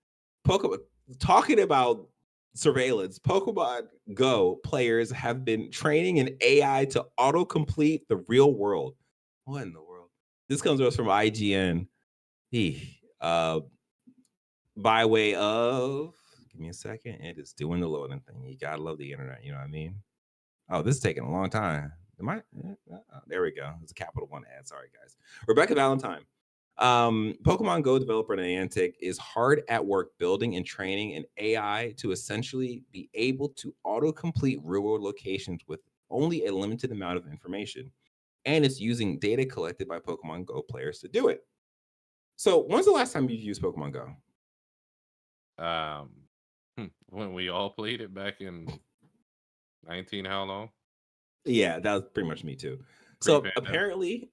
Pokemon. Talking about surveillance, Pokemon Go players have been training an AI to autocomplete the real world. What in the world? This comes to us from IGN. By way of, give me a second. It is doing the loading thing. You gotta love the internet. You know what I mean? Oh, this is taking a long time. There we go. It's a Capital One ad. Sorry, guys. Rebecca Valentine. Pokemon Go developer Niantic is hard at work building and training an AI to essentially be able to autocomplete real-world locations with only a limited amount of information. And it's using data collected by Pokemon Go players to do it. So when's the last time you've used Pokemon Go? When we all played it back in 19, how long? Yeah, that was pretty much me too. So apparently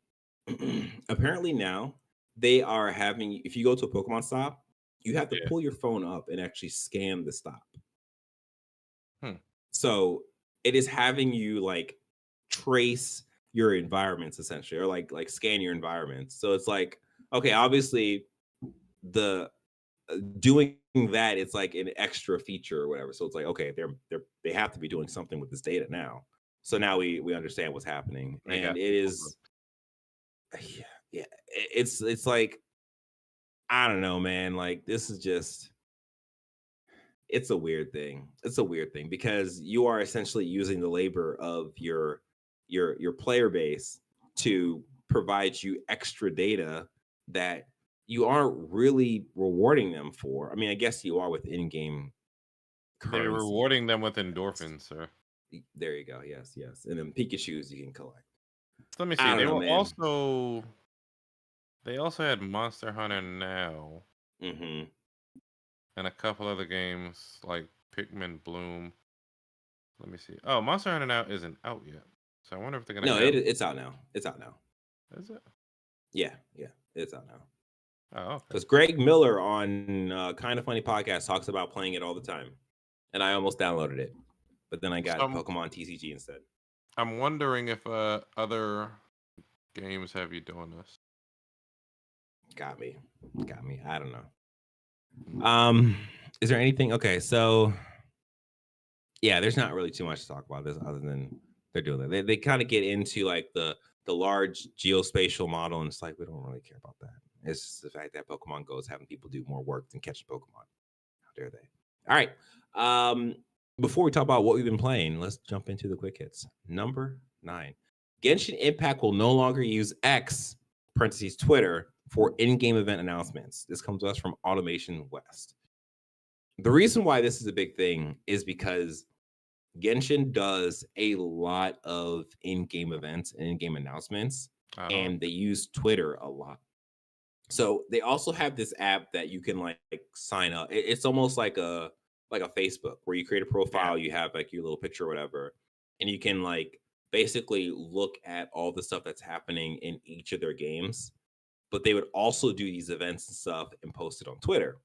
now they are having, if you go to a Pokemon stop, you have to Yeah. pull your phone up and actually scan the stop. Hmm. So it is having you like trace your environments essentially, or like scan your environments. So it's like, okay, obviously the doing that, it's like an extra feature or whatever. So it's like, okay, they have to be doing something with this data now. So now we understand what's happening, They and got it people is, yeah, it's like, I don't know, man. Like this is just, it's a weird thing. It's a weird thing because you are essentially using the labor of your player base to provide you extra data that you aren't really rewarding them for. I mean, I guess you are with in-game They're currency. rewarding them with endorphins, sir. There you go. Yes, yes. And then Pikachus you can collect. Let me I see. don't They know, were man. also they also had Monster Hunter Now Hmm. and a couple other games like Pikmin Bloom. Let me see. Oh, Monster Hunter Now isn't out yet, so I wonder if they're gonna No, have. it's out now. It's out now. Is it? Yeah, yeah. It's out now. Oh, okay. Because Greg Miller on Kind of Funny Podcast talks about playing it all the time, and I almost downloaded it, but then I So got Pokemon TCG instead. I'm wondering if other games have you doing this. Got me. I don't know. Is there anything? Okay, so yeah, there's not really too much to talk about this other than they're doing that. They kind of get into like the large geospatial model, and it's like we don't really care about that. It's just the fact that Pokemon Go is having people do more work than catch Pokemon. How dare they? All right. Before we talk about what we've been playing, let's jump into the quick hits. Number 9. Genshin Impact will no longer use X (parentheses Twitter) for in-game event announcements. This comes to us from Automation West. The reason why this is a big thing is because Genshin does a lot of in-game events and in-game announcements, Oh, and they use Twitter a lot. So they also have this app that you can like sign up. It's almost like a Facebook where you create a yeah. profile, you have like your little picture or whatever, and you can like basically look at all the stuff that's happening in each of their games. But they would also do these events and stuff and post it on Twitter.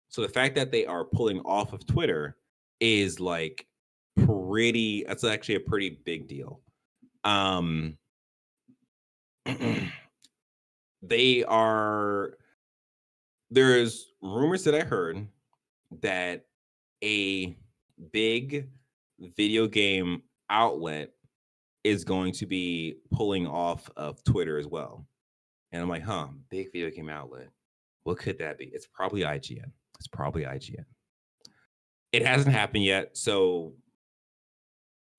So the fact that they are pulling off of Twitter is like that's actually a pretty big deal. Um they are there's rumors that I heard that a big video game outlet is going to be pulling off of Twitter as well. And I'm like, huh, big video game outlet. What could that be? It's probably IGN. It's probably IGN. It hasn't happened yet, so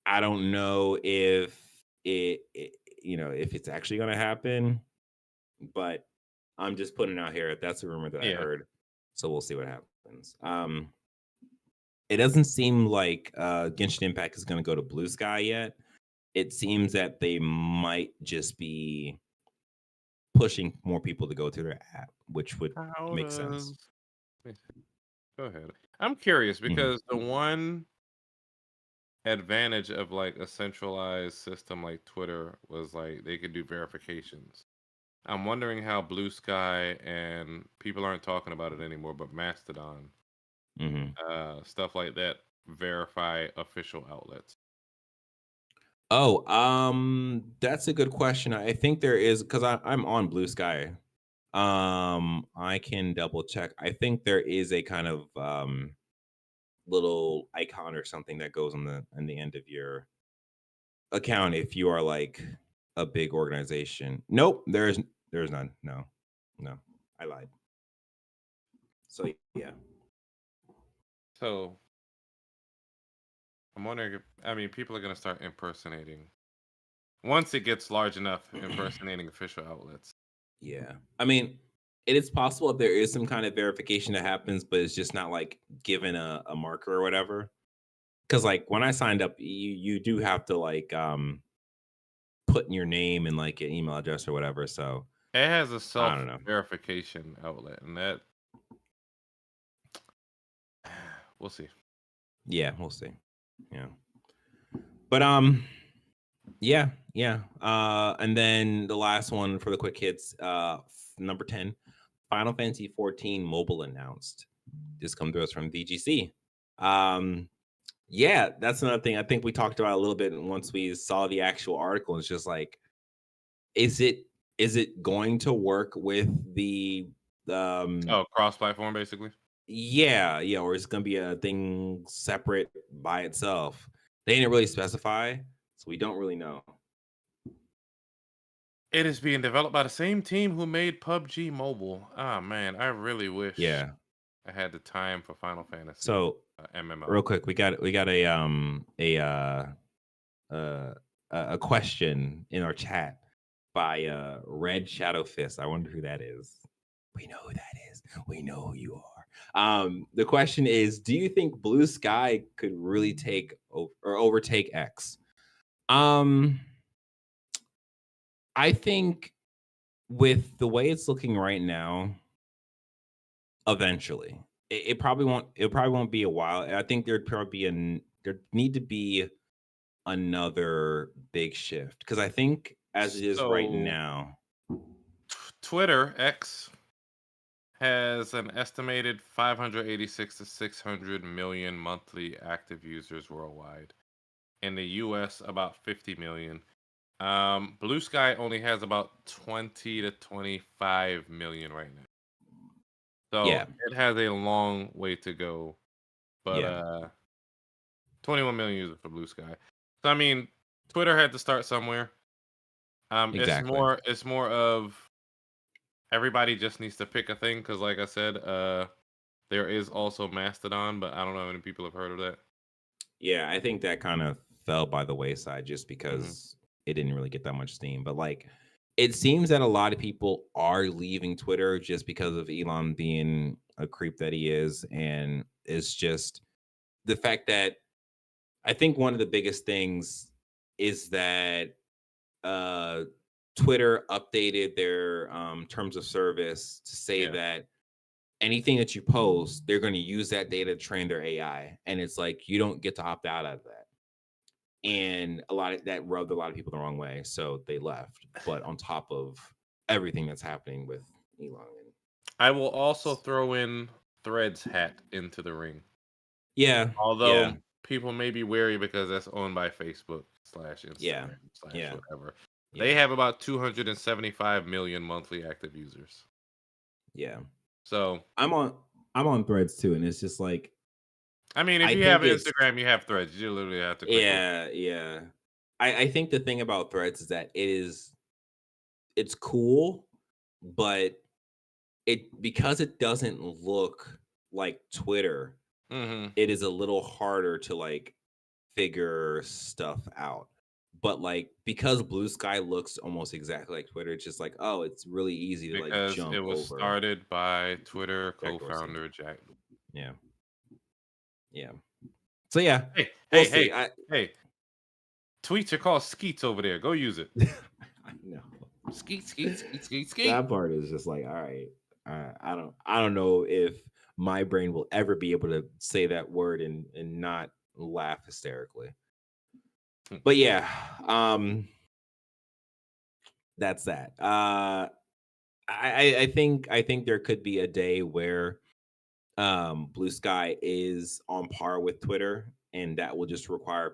I don't know if if it's actually going to happen, but I'm just putting it out here. That's a rumor that I Yeah. heard, so we'll see what happens. It doesn't seem like Genshin Impact is going to go to Blue Sky yet. It seems that they might just be pushing more people to go to their app, which would How make does? sense. Let me see. Go ahead. I'm curious Mhm. because the one advantage of like a centralized system like Twitter was like they could do verifications. I'm wondering how Blue Sky and people aren't talking about it anymore, but Mastodon, Mhm. stuff like that, verify official outlets. Oh, that's a good question. I think there is because I'm on Blue Sky. I can double check. I think there is a kind of little icon or something that goes on the end of your account if you are like a big organization. Nope, there's none. No, no, I lied. So yeah, So I'm wondering if I mean people are gonna start impersonating once it gets large enough, impersonating official outlets. yeah. I mean, it is possible if there is some kind of verification that happens, but it's just not like given a marker or whatever. Because like when I signed up, you do have to like put in your name and like an email address or whatever. So It has a I self don't know. verification outlet, and that we'll see. Yeah, we'll see. Yeah. But yeah, yeah. And then the last one for the quick hits, number 10, Final Fantasy 14 mobile announced. This comes to us from VGC. Yeah, that's another thing I think we talked about a little bit once we saw the actual article. It's just like, is it going to work with the cross-platform basically. yeah, or it's gonna be a thing separate by itself. They didn't really specify, so we don't really know. It is being developed by the same team who made PUBG Mobile. Ah, man, I really wish Yeah. I had the time for Final Fantasy So MMO. real quick, we got a question in our chat by Red Shadow Fist. I wonder who that is. We know who that is. We know who you are. The question is, do you think Blue Sky could really take or overtake X? I think with the way it's looking right now, eventually. It probably won't be a while. I think there need to be another big shift, because I think as it is right So now, Twitter X has an estimated 586 to 600 million monthly active users worldwide. In the US, about 50 million. Blue Sky only has about 20 to 25 million right now. So yeah, it has a long way to go. But yeah, 21 million users for Blue Sky. So I mean, Twitter had to start somewhere. exactly. It's more of everybody just needs to pick a thing, because like I said, there is also Mastodon, but I don't know how many people have heard of that. Yeah, I think that kind of fell by the wayside just Mhm. because it didn't really get that much steam. But like, it seems that a lot of people are leaving Twitter just because of Elon being a creep that he is, and it's just the fact that I think one of the biggest things is that uh Twitter updated their terms of service to say Yeah. that anything that you post, they're going to use that data to train their AI. And it's like, you don't get to opt out of that. And a lot of that rubbed a lot of people the wrong way. So they left. But on top of everything that's happening with Elon. I will also throw in Threads hat into the ring. Yeah. Although Yeah. people may be wary because that's owned by Facebook / Yeah. Instagram / Yeah. whatever. They Yeah. have about 275 million monthly active users. Yeah. So I'm on Threads too. And it's just like, I mean, if I you have think it's, Instagram, you have Threads. You literally have to click on. yeah. I think the thing about Threads is that it's cool, but because it doesn't look like Twitter, Mm-hmm. it is a little harder to like figure stuff out. But like, because Blue Sky looks almost exactly like Twitter, it's just like, oh, it's really easy to like Because it jump was over started by Twitter Jack Dorsey. co-founder Jack. Yeah. Yeah. So yeah, Hey, we'll hey, see. hey, hey! Tweets are called skeets over there. Go use it. I know. Skeet, skeet, skeet, skeet, skeet. That part is just like, all right. I don't know if my brain will ever be able to say that word and not laugh hysterically. But yeah, that's that. I think there could be a day where Blue Sky is on par with Twitter, and that will just require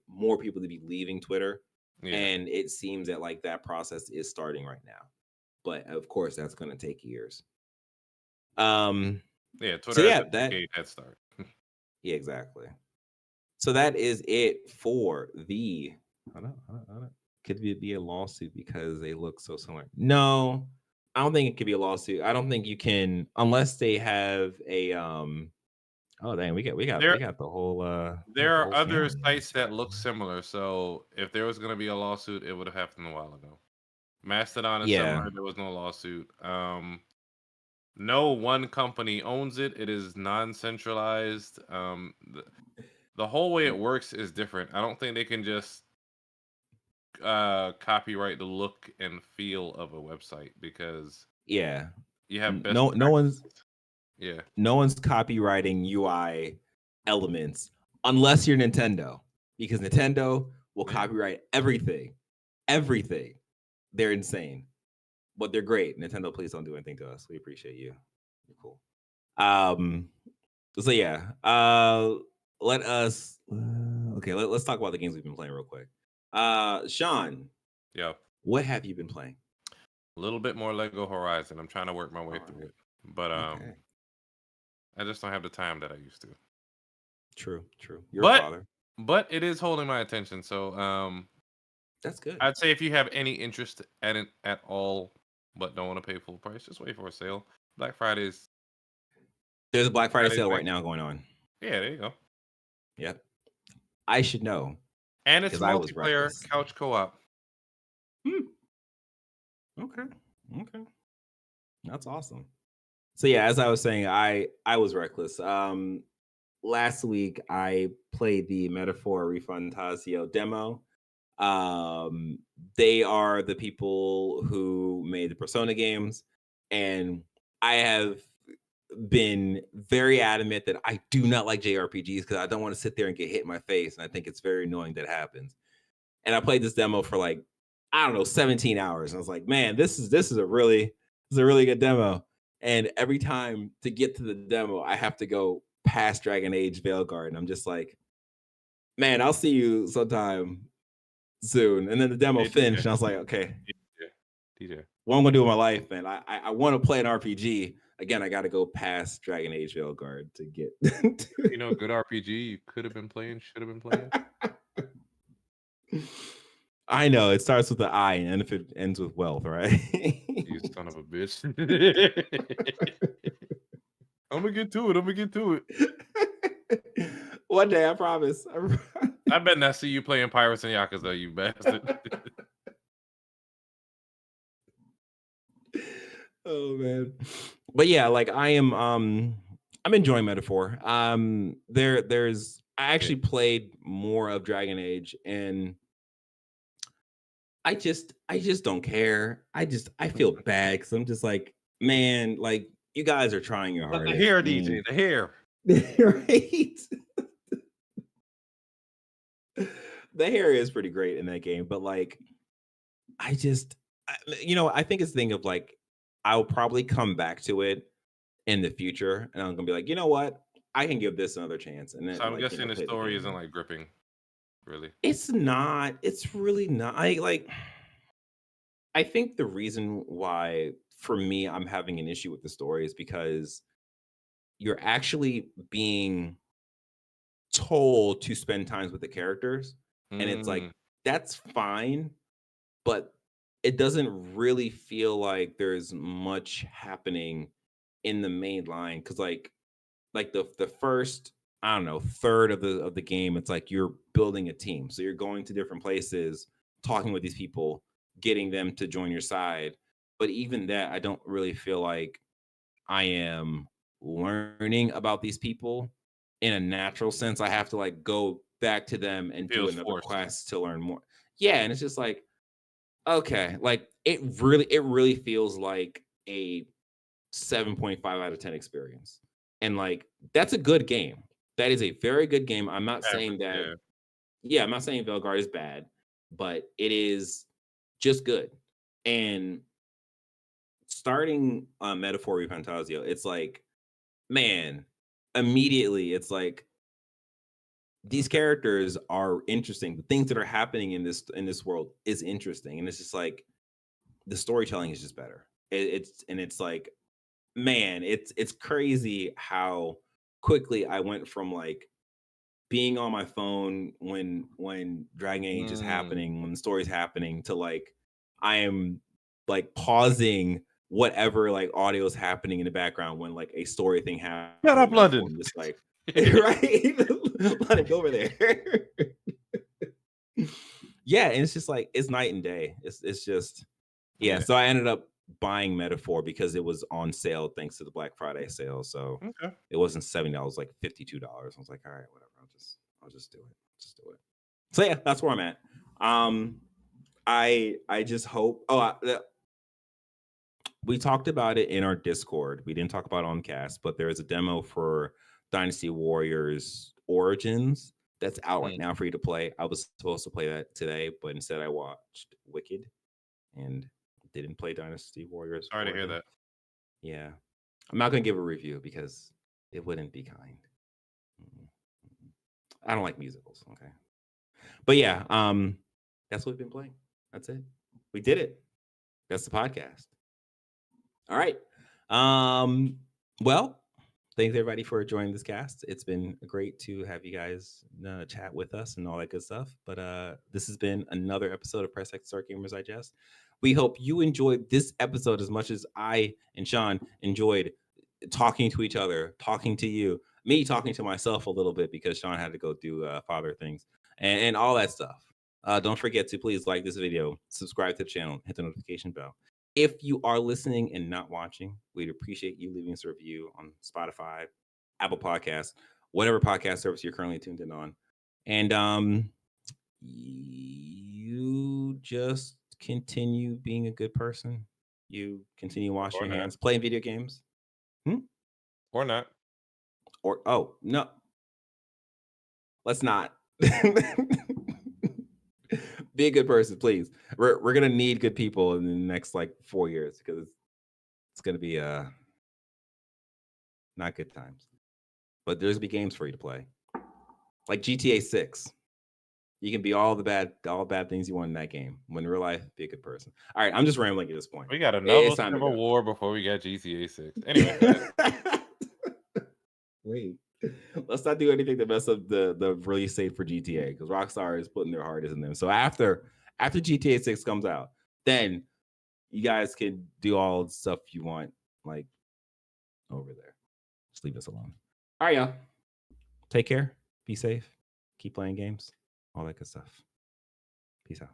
more people to be leaving Twitter. Yeah. And it seems that like that process is starting right now. But of course that's gonna take years. Yeah, Twitter So has yeah, a decade head start. yeah, exactly. So that is it for the hold on. Could it be a lawsuit because they look so similar? No, I don't think it could be a lawsuit. I don't think you can, unless they have a oh dang, we There got the whole we got there the are whole other family in sites this chat. that look similar, so if there was gonna be a lawsuit, it would have happened a while ago. Mastodon is Yeah. similar, there was no lawsuit. No one company owns it. It is non-centralized. The whole way it works is different. I don't think they can just copyright the look and feel of a website, because Yeah. you have best No practices. Yeah. one's copywriting UI elements unless you're Nintendo, because Nintendo will Yeah. copyright everything. Everything. They're insane. But they're great. Nintendo, please don't do anything to us. We appreciate you. You're cool. Um, so yeah, let us okay. Let's talk about the games we've been playing real quick. Sean, Yeah, what have you been playing? a little bit more Lego Horizon. I'm trying to work my way All through right. it, but Okay. I just don't have the time that I used to. True. True. You're a But father. it is holding my attention. So That's good. I'd say if you have any interest at it at all, but don't want to pay full price, just wait for a sale. Black Friday's There's a Black Friday Friday's sale right nice. now going on. Yeah, there you go. Yep. I should know And it's because I was multiplayer reckless. couch co-op. Hmm. Okay. Okay. That's awesome. So yeah, as I was saying, I was reckless. Last week I played the Metaphor Refantasio demo. Um, they are the people who made the Persona games, and I have been very adamant that I do not like JRPGs because I don't want to sit there and get hit in my face, and I think it's very annoying that happens. And I played this demo for like I don't know 17 hours, and I was like, man, this is a really good demo. And every time to get to the demo, I have to go past Dragon Age Veilguard, and I'm just like, man, I'll see you sometime soon. And then the demo Hey DJ, finished, and I was like, okay, DJ. what I'm gonna do with my life, man? I want to play an RPG. Again, I got to go past Dragon Age Veilguard to get. You know, good RPG you could have been playing, should have been playing. I know it starts with the I, and if it ends with wealth, right? You son of a bitch. I'm gonna get to it. I'm gonna get to it. One day, I promise. I bet not see you playing Pirates and Yakuza, you bastard. Oh man, but yeah, like I'm enjoying Metaphor. There's I actually played more of Dragon Age, and I just don't care. I feel bad because I'm just like, man, like you guys are trying your But the hardest, hair, DJ, and the hair. right. The hair is pretty great in that game, but like I just, I think it's a thing of like, I'll probably come back to it in the future, and I'm gonna be like, you know what, I can give this another chance, and So then I'm like, guessing the play the story isn't game. like gripping, really. It's not. It's really not. I like. I think the reason why, for me, I'm having an issue with the story is because you're actually being told to spend times with the characters, and it's like Mm, that's fine, but it doesn't really feel like there's much happening in the main line because like the first I don't know third of the game, it's like you're building a team, so you're going to different places, talking with these people, getting them to join your side. But even that, I don't really feel like I am learning about these people in a natural sense. I have to like go back to them and do feels another forced. quest to learn more. Yeah, and it's just like okay, like it really feels like a 7.5 out of 10 experience. And like that's a good game. That is a very good game. I'm not saying Average, that yeah. yeah, I'm not saying Velgar is bad, but it is just good. And starting Metaphor Fantasio, it's like, man, immediately it's like these Okay. characters are interesting. The things that are happening in this world is interesting. And it's just like the storytelling is just better. It's like man, it's crazy how quickly I went from like being on my phone when Dragon Age is Mm. happening, when the story's happening, to like I am like pausing whatever like audio is happening in the background when like a story thing Shut happens up, in Metaphor. London. I'm just like right, let it go over there. Yeah, and it's just like it's night and day. It's just yeah. Yeah. So I ended up buying Metaphor because it was on sale thanks to the Black Friday sale. So Okay. it wasn't $70, like $52. I was like, all right, whatever. I'll just do it. Just do it. So yeah, that's where I'm at. I just hope. We talked about it in our Discord. We didn't talk about it on cast, but there is a demo for Dynasty Warriors Origins that's out right Mm. now for you to play. I was supposed to play that today, but instead I watched Wicked and didn't play Dynasty Warriors Sorry to hear Origin. that. Yeah. I'm not going to give a review because it wouldn't be kind. I don't like musicals. Okay. But yeah, that's what we've been playing. That's it. We did it. That's the podcast. All right. Well, thanks everybody for joining this cast. It's been great to have you guys chat with us and all that good stuff. But this has been another episode of Press X Start Gamers Digest. We hope you enjoyed this episode as much as I and Sean enjoyed talking to each other, talking to you, me talking to myself a little bit because Sean had to go do father things and all that stuff. Don't forget to please like this video, subscribe to the channel, hit the notification bell. If you are listening and not watching, we'd appreciate you leaving us a review on Spotify, Apple Podcasts, whatever podcast service you're currently tuned in on. And you just continue being a good person. You continue washing your hands, playing video games. Or not. Or, oh, no. Let's not. Be a good person, please. We're gonna need good people in the next like 4 years because it's gonna be not good times. But there's gonna be games for you to play, like GTA 6. You can be all bad things you want in that game. When in real life, be a good person. All right, I'm just rambling at this point. We got another Civil War before we got GTA 6. Anyway, wait. Let's not do anything to mess up the release date for GTA because Rockstar is putting their heart in them. So after GTA 6 comes out, then you guys can do all the stuff you want, like over there. Just leave us alone. All right, y'all. Take care. Be safe. Keep playing games. All that good stuff. Peace out.